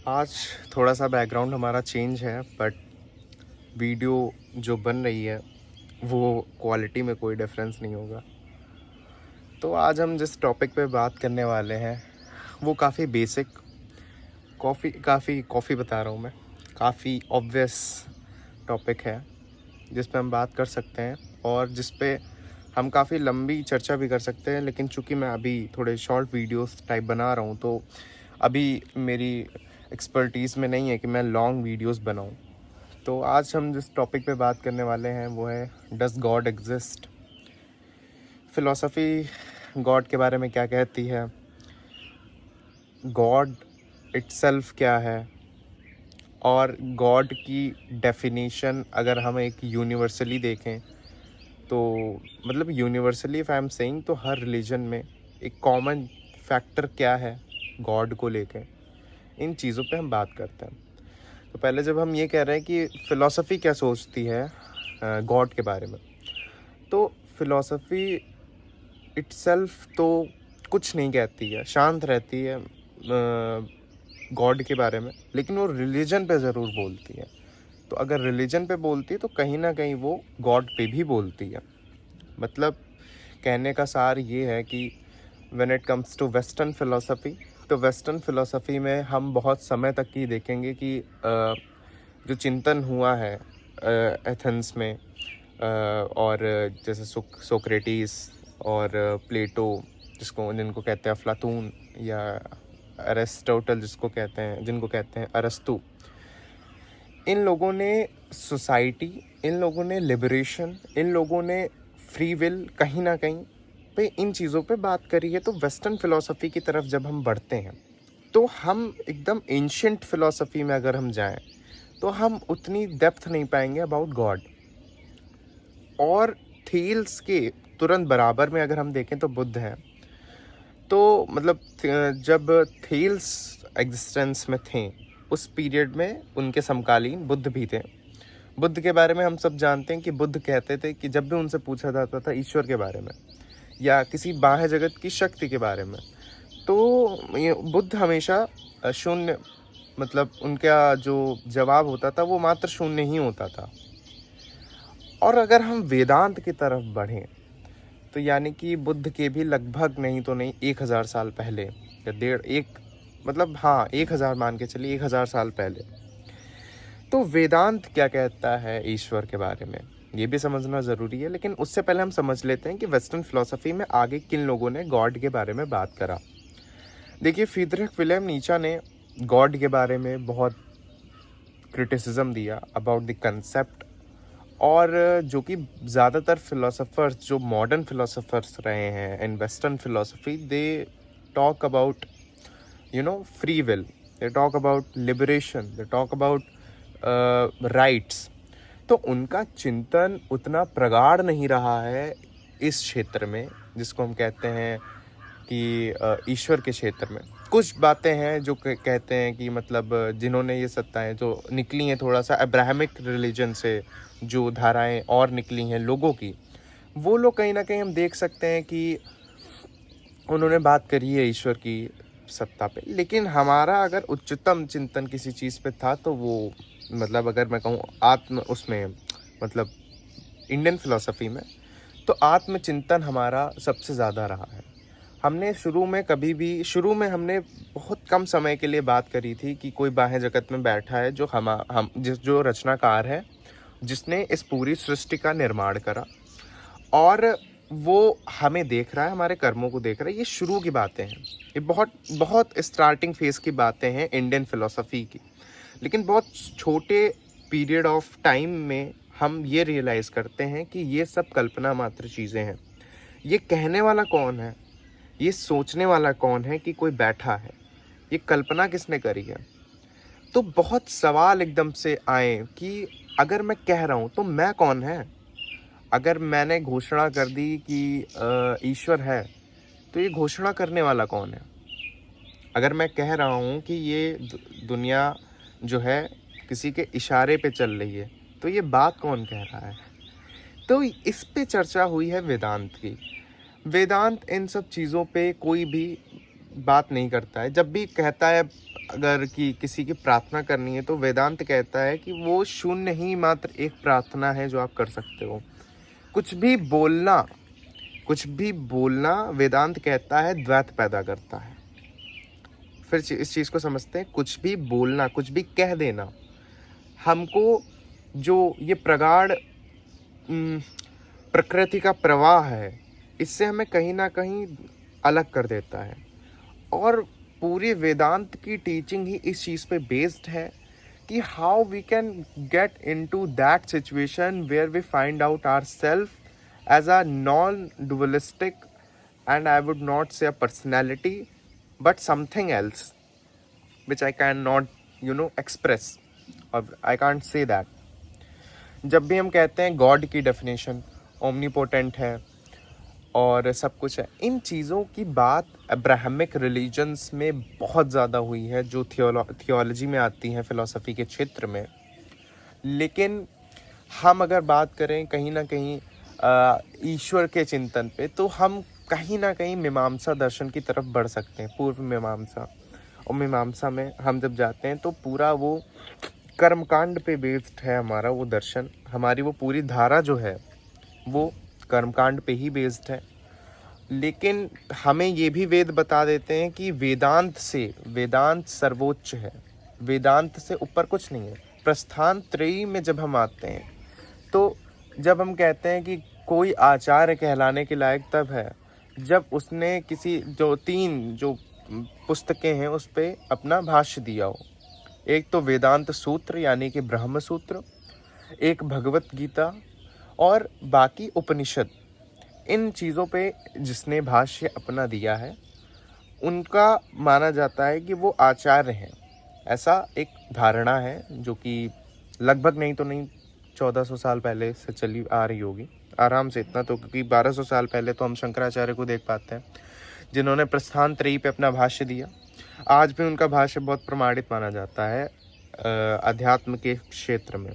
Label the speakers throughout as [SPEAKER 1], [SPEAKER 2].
[SPEAKER 1] आज थोड़ा सा बैकग्राउंड हमारा चेंज है, बट वीडियो जो बन रही है वो क्वालिटी में कोई डिफरेंस नहीं होगा। तो आज हम जिस टॉपिक पे बात करने वाले हैं वो काफ़ी बेसिक, कॉफ़ी बता रहा हूँ मैं, काफ़ी ऑब्वियस टॉपिक है जिस पे हम बात कर सकते हैं और जिस पे हम काफ़ी लंबी चर्चा भी कर सकते हैं। लेकिन चूंकि मैं अभी थोड़े शॉर्ट वीडियोस टाइप बना रहा हूँ तो अभी मेरी एक्सपर्टीज़ में नहीं है कि मैं लॉन्ग वीडियोस बनाऊँ। तो आज हम जिस टॉपिक पे बात करने वाले हैं वो है does God exist. Philosophy God के बारे में क्या कहती है, गॉड इट्सेल्फ क्या है, और गॉड की डेफिनेशन अगर हम एक यूनिवर्सली देखें तो मतलब universally if I am saying तो हर रिलीजन में एक कॉमन फैक्टर क्या है गॉड को लेके, इन चीज़ों पे हम बात करते हैं। तो पहले जब हम ये कह रहे हैं कि फ़िलॉसफ़ी क्या सोचती है गॉड के बारे में, तो फ़िलॉसफ़ी इट्सेल्फ तो कुछ नहीं कहती है, शांत रहती है गॉड के बारे में, लेकिन वो रिलीजन पे ज़रूर बोलती है। तो अगर रिलीजन पे बोलती है तो कहीं ना कहीं वो गॉड पे भी बोलती है। मतलब कहने का सार ये है कि when it comes to western philosophy, तो वेस्टर्न फ़िलॉसफ़ी में हम बहुत समय तक की देखेंगे कि जो चिंतन हुआ है एथेंस में, और जैसे सोक्रेटिस और प्लेटो जिनको कहते हैं अफलातून, या अरिस्टोटल जिनको कहते हैं अरस्तु, इन लोगों ने सोसाइटी, इन लोगों ने लिबरेशन, इन लोगों ने फ्री विल कहीं ना कहीं पे इन चीज़ों पे बात करी है। तो वेस्टर्न फ़िलॉसफ़ी की तरफ जब हम बढ़ते हैं तो हम एकदम एंशियंट फ़िलॉसफ़ी में अगर हम जाएं तो हम उतनी डेप्थ नहीं पाएंगे अबाउट गॉड। और थील्स के तुरंत बराबर में अगर हम देखें तो बुद्ध है। तो मतलब जब थील्स एग्जिस्टेंस में थे उस पीरियड में उनके समकालीन बुद्ध भी थे। बुद्ध के बारे में हम सब जानते हैं कि बुद्ध कहते थे कि जब भी उनसे पूछा जाता था ईश्वर के बारे में या किसी बाह्य जगत की शक्ति के बारे में, तो ये बुद्ध हमेशा शून्य, मतलब उनका जो जवाब होता था वो मात्र शून्य ही होता था। और अगर हम वेदांत की तरफ बढ़ें तो यानी कि बुद्ध के भी लगभग नहीं तो नहीं 1000 साल पहले या डेढ़ एक, मतलब हाँ 1000 मान के चलिए, 1000 साल पहले, तो वेदांत क्या कहता है ईश्वर के बारे में ये भी समझना ज़रूरी है। लेकिन उससे पहले हम समझ लेते हैं कि वेस्टर्न फिलॉसफी में आगे किन लोगों ने गॉड के बारे में बात करा। देखिए, फ्रीडरिख विलियम नीचा ने गॉड के बारे में बहुत क्रिटिसिज्म दिया अबाउट द कंसेप्ट, और जो कि ज़्यादातर फिलोसोफर्स जो मॉडर्न फिलोसोफर्स रहे हैं in western philosophy, they talk about free will, they talk about liberation, they talk about rights. तो उनका चिंतन उतना प्रगाढ़ नहीं रहा है इस क्षेत्र में जिसको हम कहते हैं कि ईश्वर के क्षेत्र में। कुछ बातें हैं जो कहते हैं कि मतलब जिन्होंने ये सत्ताएं जो निकली हैं थोड़ा सा अब्राहमिक रिलीजन से, जो धाराएं और निकली हैं लोगों की, वो लोग कहीं ना कहीं हम देख सकते हैं कि उन्होंने बात करी है ईश्वर की सत्ता पे। लेकिन हमारा अगर उच्चतम चिंतन किसी चीज़ पे था तो वो, मतलब अगर मैं कहूँ आत्म उसमें, मतलब इंडियन फिलोसफी में, तो आत्मचिंतन हमारा सबसे ज़्यादा रहा है। हमने शुरू में हमने बहुत कम समय के लिए बात करी थी कि कोई बाह्य जगत में बैठा है जो रचनाकार है, जिसने इस पूरी सृष्टि का निर्माण करा और वो हमें देख रहा है, हमारे कर्मों को देख रहा है। ये शुरू की बातें हैं, ये बहुत बहुत स्टार्टिंग फेज की बातें हैं इंडियन फिलोसफी की। लेकिन बहुत छोटे पीरियड ऑफ टाइम में हम ये रियलाइज़ करते हैं कि ये सब कल्पना मात्र चीज़ें हैं। ये कहने वाला कौन है, ये सोचने वाला कौन है कि कोई बैठा है, ये कल्पना किसने करी है। तो बहुत सवाल एकदम से आए कि अगर मैं कह रहा हूँ तो मैं कौन है। अगर मैंने घोषणा कर दी कि ईश्वर है, तो ये घोषणा करने वाला कौन है। अगर मैं कह रहा हूँ कि ये दुनिया जो है किसी के इशारे पे चल रही है, तो ये बात कौन कह रहा है। तो इस पे चर्चा हुई है वेदांत की। वेदांत इन सब चीज़ों पे कोई भी बात नहीं करता है। जब भी कहता है अगर कि किसी की प्रार्थना करनी है, तो वेदांत कहता है कि वो शून्य ही मात्र एक प्रार्थना है जो आप कर सकते हो। कुछ भी बोलना, कुछ भी बोलना वेदांत कहता है द्वैत पैदा करता है। फिर इस चीज़ को समझते हैं, कुछ भी बोलना, कुछ भी कह देना, हमको जो ये प्रगाढ़ प्रकृति का प्रवाह है, इससे हमें कहीं ना कहीं अलग कर देता है। और पूरी वेदांत की टीचिंग ही इस चीज़ पे बेस्ड है कि how we can get into that situation where we find out our self as a non dualistic, and I would not say a personality, but something else which I can not express, और I can't say that. जब भी हम कहते हैं God की definition omnipotent है और सब कुछ है, इन चीज़ों की बात अब्राहमिक रिलीजन्स में बहुत ज़्यादा हुई है, जो थियोलॉजी में आती हैं, फ़िलॉसफ़ी के क्षेत्र में। लेकिन हम अगर बात करें कहीं ना कहीं ईश्वर के चिंतन पे, तो हम कहीं ना कहीं मीमांसा दर्शन की तरफ बढ़ सकते हैं, पूर्व मीमांसा। और मीमांसा में हम जब जाते हैं तो पूरा वो कर्मकांड पे बेस्ड है हमारा वो दर्शन, हमारी वो पूरी धारा जो है वो कर्मकांड पे ही बेस्ड है। लेकिन हमें ये भी वेद बता देते हैं कि वेदांत सर्वोच्च है, वेदांत से ऊपर कुछ नहीं है। प्रस्थान त्रयी में जब हम आते हैं, तो जब हम कहते हैं कि कोई आचार्य कहलाने के लायक तब है जब उसने किसी जो 3 पुस्तकें हैं उस पर अपना भाष्य दिया हो। एक तो वेदांत सूत्र यानी कि ब्रह्म सूत्र, एक भगवत गीता, और बाकी उपनिषद। इन चीज़ों पे जिसने भाष्य अपना दिया है उनका माना जाता है कि वो आचार्य हैं। ऐसा एक धारणा है जो कि लगभग नहीं तो नहीं 1400 साल पहले से चली आ रही होगी आराम से, इतना तो, क्योंकि 1200 साल पहले तो हम शंकराचार्य को देख पाते हैं जिन्होंने प्रस्थान त्रयी पे अपना भाष्य दिया। आज भी उनका भाष्य बहुत प्रमाणित माना जाता है अध्यात्म के क्षेत्र में।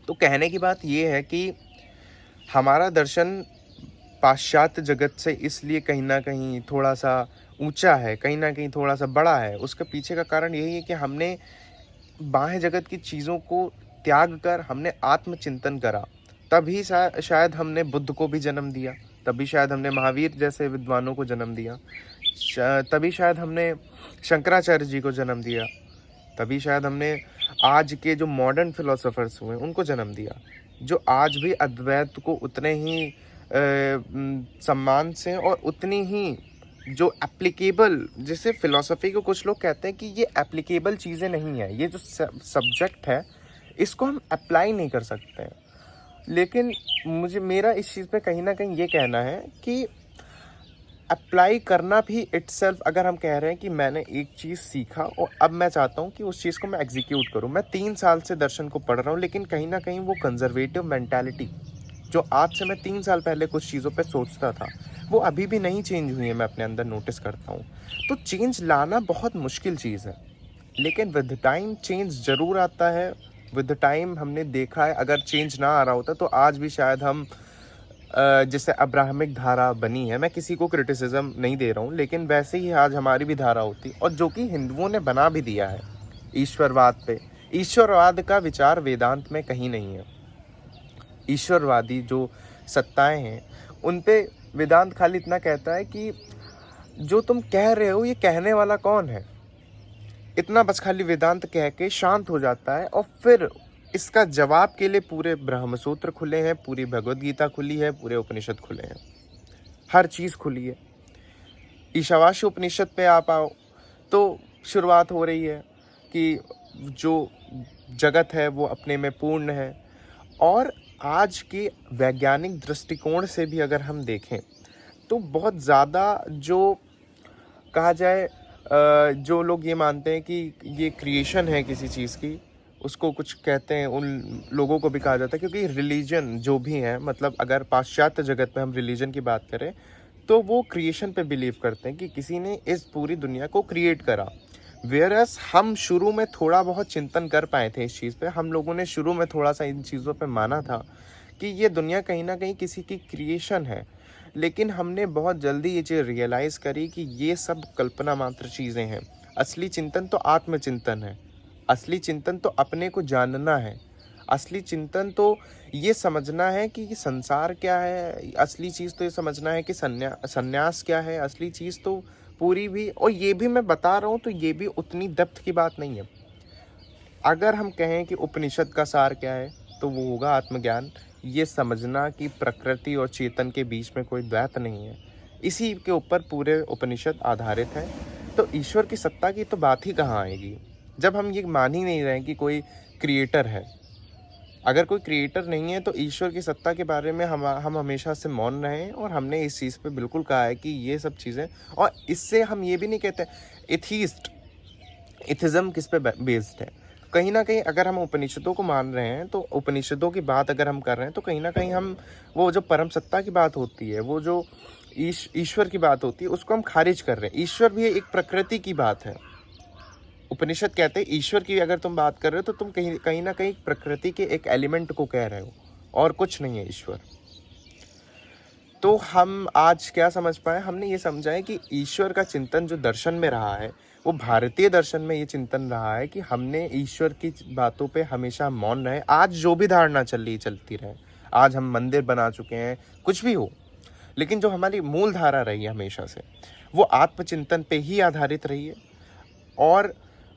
[SPEAKER 1] तो कहने की बात ये है कि हमारा दर्शन पाश्चात्य जगत से इसलिए कहीं ना कहीं थोड़ा सा ऊंचा है, कहीं ना कहीं थोड़ा सा बड़ा है। उसके पीछे का कारण यही है कि हमने बाह्य जगत की चीज़ों को त्याग कर हमने आत्मचिंतन करा। तभी शायद हमने बुद्ध को भी जन्म दिया, तभी शायद हमने महावीर जैसे विद्वानों को जन्म दिया, तभी शायद हमने शंकराचार्य जी को जन्म दिया, तभी शायद हमने आज के जो मॉडर्न फिलोसोफर्स हुए उनको जन्म दिया, जो आज भी अद्वैत को उतने ही सम्मान से और उतनी ही जो एप्लीकेबल, जैसे फिलॉसफी को कुछ लोग कहते हैं कि ये एप्लीकेबल चीज़ें नहीं है, ये जो सब्जेक्ट है इसको हम अप्लाई नहीं कर सकते हैं। लेकिन मेरा इस चीज़ पे कहीं ना कहीं ये कहना है कि अप्लाई करना भी इटसेल्फ, अगर हम कह रहे हैं कि मैंने एक चीज़ सीखा और अब मैं चाहता हूँ कि उस चीज़ को मैं एग्जीक्यूट करूँ। मैं 3 साल से दर्शन को पढ़ रहा हूँ, लेकिन कहीं ना कहीं वो कंजर्वेटिव मेंटालिटी जो आज से मैं 3 साल पहले कुछ चीज़ों पे सोचता था, वो अभी भी नहीं चेंज हुई है, मैं अपने अंदर नोटिस करता हूँ। तो चेंज लाना बहुत मुश्किल चीज़ है, लेकिन विद टाइम चेंज ज़रूर आता है। विद टाइम हमने देखा है, अगर चेंज ना आ रहा होता तो आज भी शायद हम जैसे अब्राहमिक धारा बनी है, मैं किसी को क्रिटिसिज्म नहीं दे रहा हूँ, लेकिन वैसे ही आज हमारी भी धारा होती, और जो कि हिंदुओं ने बना भी दिया है ईश्वरवाद पे। ईश्वरवाद का विचार वेदांत में कहीं नहीं है। ईश्वरवादी जो सत्ताएं हैं उन पे वेदांत खाली इतना कहता है कि जो तुम कह रहे हो ये कहने वाला कौन है, इतना बस खाली वेदांत कह के शांत हो जाता है। और फिर इसका जवाब के लिए पूरे ब्रह्मसूत्र खुले हैं, पूरी भगवद गीता खुली है, पूरे उपनिषद खुले हैं, हर चीज़ खुली है। ईशावास्य उपनिषद पे आप आओ तो शुरुआत हो रही है कि जो जगत है वो अपने में पूर्ण है। और आज के वैज्ञानिक दृष्टिकोण से भी अगर हम देखें तो बहुत ज़्यादा जो कहा जाए, जो लोग ये मानते हैं कि ये क्रिएशन है किसी चीज़ की, उसको कुछ कहते हैं, उन लोगों को भी कहा जाता है। क्योंकि रिलीजन जो भी है, मतलब अगर पाश्चात्य जगत में हम रिलीजन की बात करें तो वो क्रिएशन पे बिलीव करते हैं कि किसी ने इस पूरी दुनिया को क्रिएट करा। वेयरएस हम शुरू में थोड़ा बहुत चिंतन कर पाए थे इस चीज़ पे, हम लोगों ने शुरू में थोड़ा सा इन चीज़ों पे माना था कि ये दुनिया कहीं ना कहीं किसी की क्रिएशन है। लेकिन हमने बहुत जल्दी ये चीज़ रियलाइज़ करी कि ये सब कल्पना मात्र चीज़ें हैं। असली चिंतन तो आत्मचिंतन है, असली चिंतन तो अपने को जानना है, असली चिंतन तो ये समझना है कि ये संसार क्या है, असली चीज़ तो ये समझना है कि संन्यास क्या है, असली चीज़ तो पूरी भी, और ये भी मैं बता रहा हूँ तो ये भी उतनी डेप्थ की बात नहीं है। अगर हम कहें कि उपनिषद का सार क्या है तो वो होगा आत्मज्ञान, ये समझना कि प्रकृति और चेतन के बीच में कोई द्वैत नहीं है, इसी के ऊपर पूरे उपनिषद आधारित है। तो ईश्वर की सत्ता की तो बात ही कहाँ आएगी जब हम ये मान ही नहीं रहे कि कोई क्रिएटर है। अगर कोई क्रिएटर नहीं है तो ईश्वर की सत्ता के बारे में हम हमेशा से मौन रहे हैं, और हमने इस चीज़ पे बिल्कुल कहा है कि ये सब चीज़ें, और इससे हम ये भी नहीं कहते एथीस्ट, एथिज्म किस पे बेस्ड है। कहीं ना कहीं अगर हम उपनिषदों को मान रहे हैं तो उपनिषदों की बात अगर हम कर रहे हैं तो कहीं ना कहीं हम वो जो परम सत्ता की बात होती है, वो जो ईश्वर की बात होती है, उसको हम खारिज कर रहे हैं। ईश्वर भी एक प्रकृति की बात है। उपनिषद कहते हैं ईश्वर की अगर तुम बात कर रहे हो तो तुम कहीं ना कहीं प्रकृति के एक एलिमेंट को कह रहे हो, और कुछ नहीं है ईश्वर। तो हम आज क्या समझ पाए, हमने ये समझा है कि ईश्वर का चिंतन जो दर्शन में रहा है, वो भारतीय दर्शन में ये चिंतन रहा है कि हमने ईश्वर की बातों पे हमेशा मौन रहे। आज जो भी धारणा चल रही चलती रहे, आज हम मंदिर बना चुके हैं, कुछ भी हो, लेकिन जो हमारी मूल धारा रही है हमेशा से, वो आत्मचिंतन पे ही आधारित रही है। और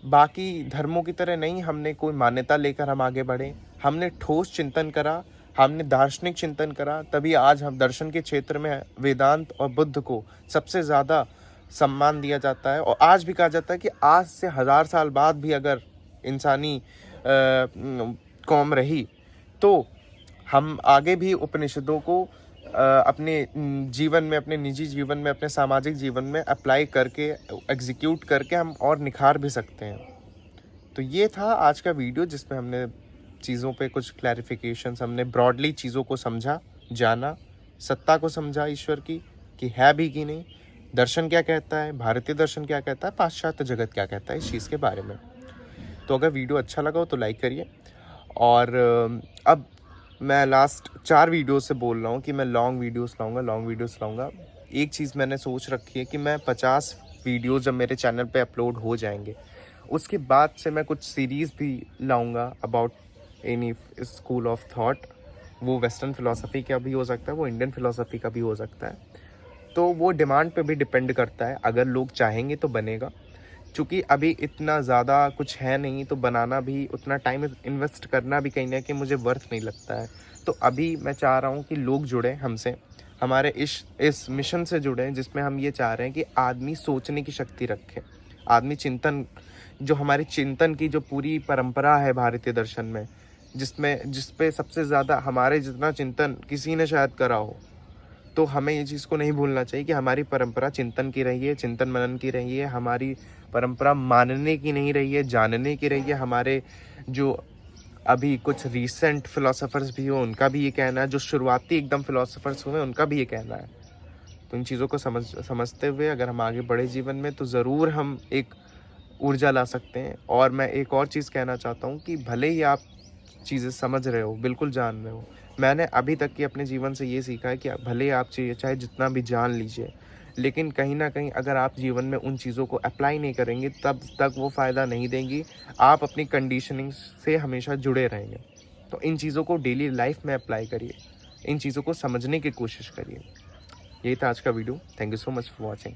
[SPEAKER 1] बाकी धर्मों की तरह नहीं हमने कोई मान्यता लेकर हम आगे बढ़े, हमने ठोस चिंतन करा, हमने दार्शनिक चिंतन करा, तभी आज हम दर्शन के क्षेत्र में वेदांत और बुद्ध को सबसे ज़्यादा सम्मान दिया जाता है। और आज भी कहा जाता है कि आज से 1000 साल बाद भी अगर इंसानी कौम रही तो हम आगे भी उपनिषदों को अपने जीवन में, अपने निजी जीवन में, अपने सामाजिक जीवन में अप्लाई करके, एग्जीक्यूट करके हम और निखार भी सकते हैं। तो ये था आज का वीडियो जिसमें हमने चीज़ों पे कुछ क्लैरिफिकेशंस, हमने ब्रॉडली चीज़ों को समझा, जाना, सत्ता को समझा ईश्वर की कि है भी कि नहीं, दर्शन क्या कहता है, भारतीय दर्शन क्या कहता है, पाश्चात्य जगत क्या कहता है इस चीज़ के बारे में। तो अगर वीडियो अच्छा लगा हो तो लाइक करिए। और अब मैं लास्ट 4 वीडियो से बोल रहा हूँ कि मैं लॉन्ग वीडियोस लाऊंगा। एक चीज़ मैंने सोच रखी है कि मैं 50 वीडियो जब मेरे चैनल पे अपलोड हो जाएंगे, उसके बाद से मैं कुछ सीरीज़ भी लाऊंगा about any school of thought. वो वेस्टर्न फ़िलासफ़ी का भी हो सकता है, वो इंडियन फ़िलासफ़ी का भी हो सकता है। तो वो डिमांड पे भी डिपेंड करता है, अगर लोग चाहेंगे तो बनेगा। चूँकि अभी इतना ज़्यादा कुछ है नहीं, तो बनाना भी, उतना टाइम इन्वेस्ट करना भी कहीं ना कहीं मुझे वर्थ नहीं लगता है। तो अभी मैं चाह रहा हूँ कि लोग जुड़ें हमसे, हमारे इस मिशन से जुड़ें, जिसमें हम ये चाह रहे हैं कि आदमी सोचने की शक्ति रखे, आदमी चिंतन, जो हमारी चिंतन की जो पूरी परंपरा है भारतीय दर्शन में, जिस पे सबसे ज़्यादा हमारे जितना चिंतन किसी ने शायद करा हो, तो हमें ये चीज़ को नहीं भूलना चाहिए कि हमारी परंपरा चिंतन की रही है, चिंतन मनन की रही है। हमारी परंपरा मानने की नहीं रही है, जानने की रही है। हमारे जो अभी कुछ रीसेंट फिलोसोफर्स भी हो, उनका भी ये कहना है, जो शुरुआती एकदम फिलोसोफर्स हुए उनका भी ये कहना है। तो इन चीज़ों को समझते हुए अगर हम आगे बढ़े जीवन में, तो ज़रूर हम एक ऊर्जा ला सकते हैं। और मैं एक और चीज़ कहना चाहता हूँ कि भले ही आप चीज़ें समझ रहे हो, बिल्कुल जान रहे हो, मैंने अभी तक की अपने जीवन से ये सीखा है कि भले ही आप चाहे जितना भी जान लीजिए, लेकिन कहीं ना कहीं अगर आप जीवन में उन चीज़ों को अप्लाई नहीं करेंगे, तब तक वो फ़ायदा नहीं देंगी। आप अपनी कंडीशनिंग से हमेशा जुड़े रहेंगे। तो इन चीज़ों को डेली लाइफ में अप्लाई करिए, इन चीज़ों को समझने की कोशिश करिए। यही था आज का video. Thank you so much for watching.